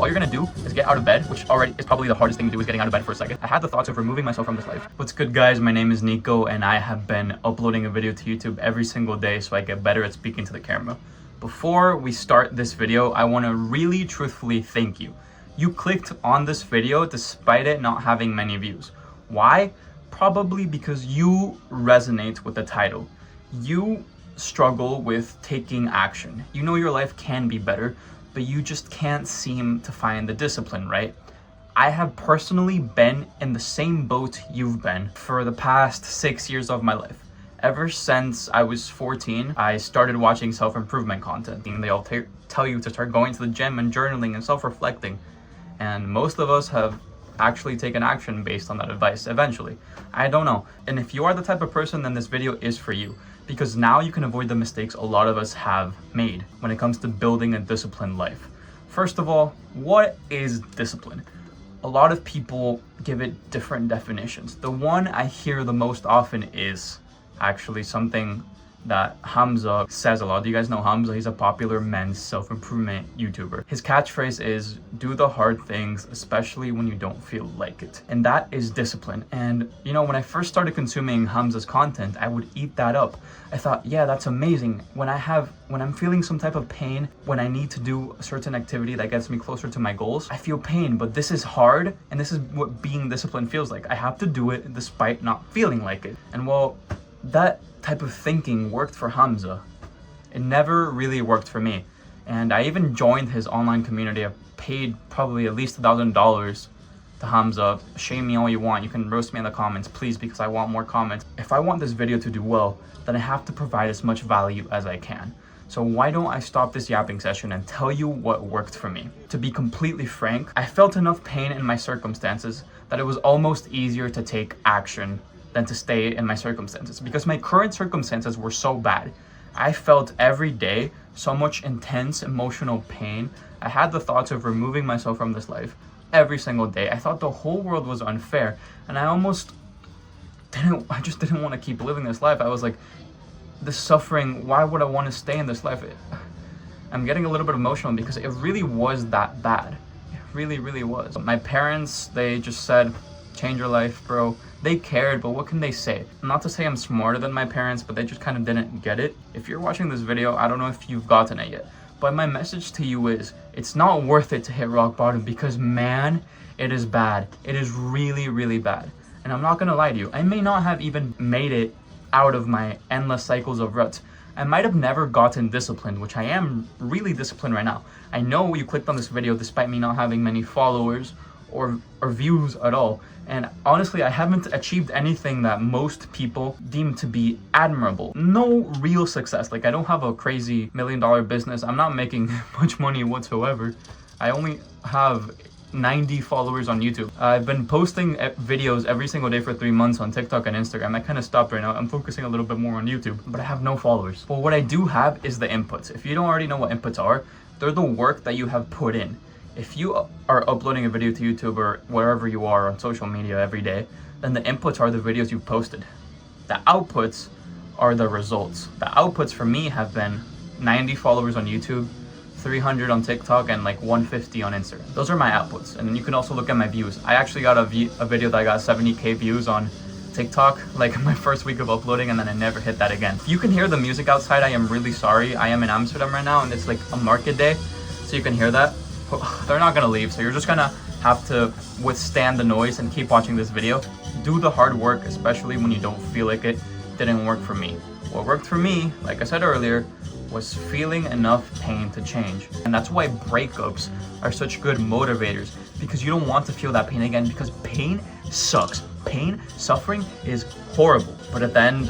All you're gonna do is get out of bed, which already is probably the hardest thing to do, is getting out of bed for a second. I had the thoughts of removing myself from this life. What's good, guys? My name is Nico, and I have been uploading a video to YouTube every single day so I get better at speaking to the camera. Before we start this video, I want to really truthfully thank you. You clicked on this video despite it not having many views. Why? Probably because you resonate with the title. You struggle with taking action. You know your life can be better, but you just can't seem to find the discipline, right? I have personally been in the same boat you've been for the past 6 years of my life. Ever since I was 14, I started watching self-improvement content. They all tell you to start going to the gym and journaling and self-reflecting. And most of us have actually taken action based on that advice eventually. I don't know. And if you are the type of person, then this video is for you. Because now you can avoid the mistakes a lot of us have made when it comes to building a disciplined life. First of all, what is discipline? A lot of people give it different definitions. The one I hear the most often is actually something that Hamza says a lot. Do you guys know Hamza? He's a popular men's self-improvement YouTuber. His catchphrase is, do the hard things, especially when you don't feel like it. And that is discipline. And you know, when I first started consuming Hamza's content, I would eat that up. I thought, yeah, that's amazing. When I'm feeling some type of pain, when I need to do a certain activity that gets me closer to my goals, I feel pain, but this is hard. And this is what being disciplined feels like. I have to do it despite not feeling like it. And well, that type of thinking worked for Hamza. It never really worked for me. And I even joined his online community. I paid probably at least $1,000 to Hamza. Shame me all you want. You can roast me in the comments, please, because I want more comments. If I want this video to do well, then I have to provide as much value as I can. So why don't I stop this yapping session and tell you what worked for me? To be completely frank, I felt enough pain in my circumstances that it was almost easier to take action than to stay in my circumstances, because my current circumstances were so bad. I felt every day so much intense emotional pain. I had the thoughts of removing myself from this life every single day. I thought the whole world was unfair, and I just didn't want to keep living this life. I was like, this suffering, why would I want to stay in this life? I'm getting a little bit emotional because it really was that bad. It really, really was. My parents, they just said, change your life, bro. They cared, but what can they say? Not to say I'm smarter than my parents, but they just kind of didn't get it. If you're watching this video, I don't know if you've gotten it yet, but my message to you is, it's not worth it to hit rock bottom, because man, it is bad. It is really, really bad. And I'm not gonna lie to you, I may not have even made it out of my endless cycles of ruts. I might have never gotten disciplined, which I am really disciplined right now. I know you clicked on this video despite me not having many followers or views at all. And honestly, I haven't achieved anything that most people deem to be admirable. No real success. Like, I don't have a crazy $1 million business. I'm not making much money whatsoever. I only have 90 followers on YouTube. I've been posting videos every single day for 3 months on TikTok and Instagram. I kind of stopped right now. I'm focusing a little bit more on YouTube, but I have no followers. But what I do have is the inputs. If you don't already know what inputs are, they're the work that you have put in. If you are uploading a video to YouTube or wherever you are on social media every day, then the inputs are the videos you posted. The outputs are the results. The outputs for me have been 90 followers on YouTube, 300 on TikTok, and like 150 on Instagram. Those are my outputs. And then you can also look at my views. I actually got a video that got 70K views on TikTok, like my first week of uploading, and then I never hit that again. If you can hear the music outside, I am really sorry. I am in Amsterdam right now, and it's like a market day, so you can hear that. They're not gonna leave, so you're just gonna have to withstand the noise and keep watching this video. Do the hard work, especially when you don't feel like it. Didn't work for me. What worked for me, like I said earlier, was feeling enough pain to change. And that's why breakups are such good motivators, because you don't want to feel that pain again, because pain sucks. Pain, suffering is horrible. But at the end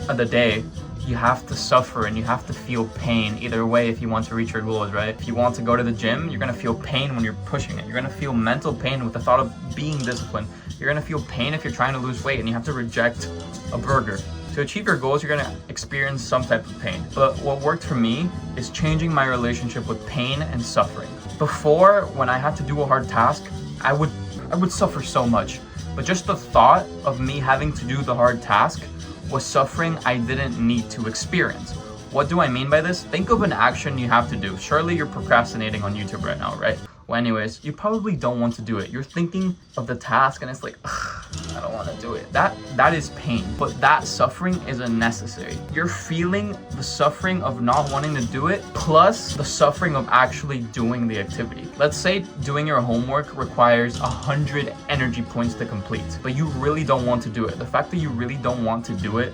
of the day, you have to suffer and you have to feel pain either way if you want to reach your goals, right? If you want to go to the gym, you're gonna feel pain when you're pushing it. You're gonna feel mental pain with the thought of being disciplined. You're gonna feel pain if you're trying to lose weight and you have to reject a burger. To achieve your goals, you're gonna experience some type of pain. But what worked for me is changing my relationship with pain and suffering. Before, when I had to do a hard task, I would suffer so much. But just the thought of me having to do the hard task was suffering I didn't need to experience. What do I mean by this? Think of an action you have to do. Surely you're procrastinating on YouTube right now, right? Well, anyways, you probably don't want to do it. You're thinking of the task and it's like, ugh, I don't want to do it. That is pain, but that suffering is unnecessary. You're feeling the suffering of not wanting to do it plus the suffering of actually doing the activity. Let's say doing your homework requires 100 energy points to complete, but you really don't want to do it. The fact that you really don't want to do it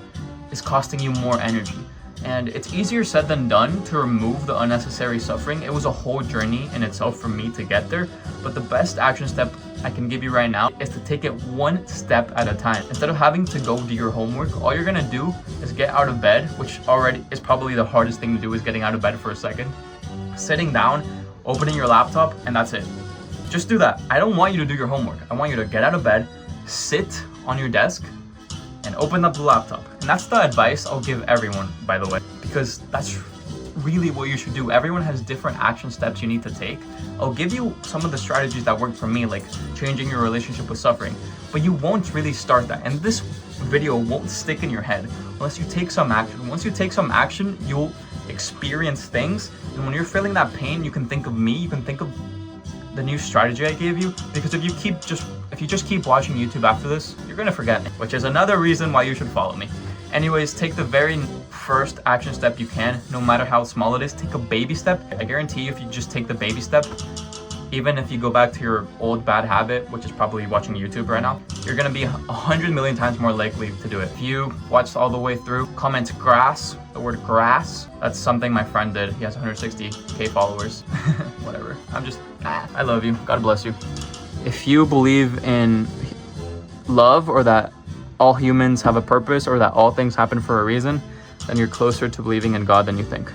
is costing you more energy. And it's easier said than done to remove the unnecessary suffering. It was a whole journey in itself for me to get there, but the best action step I can give you right now is to take it one step at a time. Instead of having to go do your homework, all you're gonna do is get out of bed, which already is probably the hardest thing to do, is getting out of bed for a second. Sitting down, opening your laptop, and that's it. Just do that. I don't want you to do your homework. I want you to get out of bed, sit on your desk, and open up the laptop. And that's the advice I'll give everyone, by the way, because that's really what you should do. Everyone has different action steps you need to take. I'll give you some of the strategies that worked for me, like changing your relationship with suffering, but you won't really start that. And this video won't stick in your head unless you take some action. Once you take some action, you'll experience things. And when you're feeling that pain, you can think of me, you can think of the new strategy I gave you, because if you just keep watching YouTube after this, you're gonna forget me, which is another reason why you should follow me. Anyways, take the very first action step you can, no matter how small it is. Take a baby step. I guarantee you, if you just take the baby step, even if you go back to your old bad habit, which is probably watching YouTube right now, you're gonna be 100 million times more likely to do it. If you watched all the way through, comment grass, the word grass. That's something my friend did. He has 160K followers. Whatever. I love you. God bless you. If you believe in love, or that all humans have a purpose, or that all things happen for a reason, then you're closer to believing in God than you think.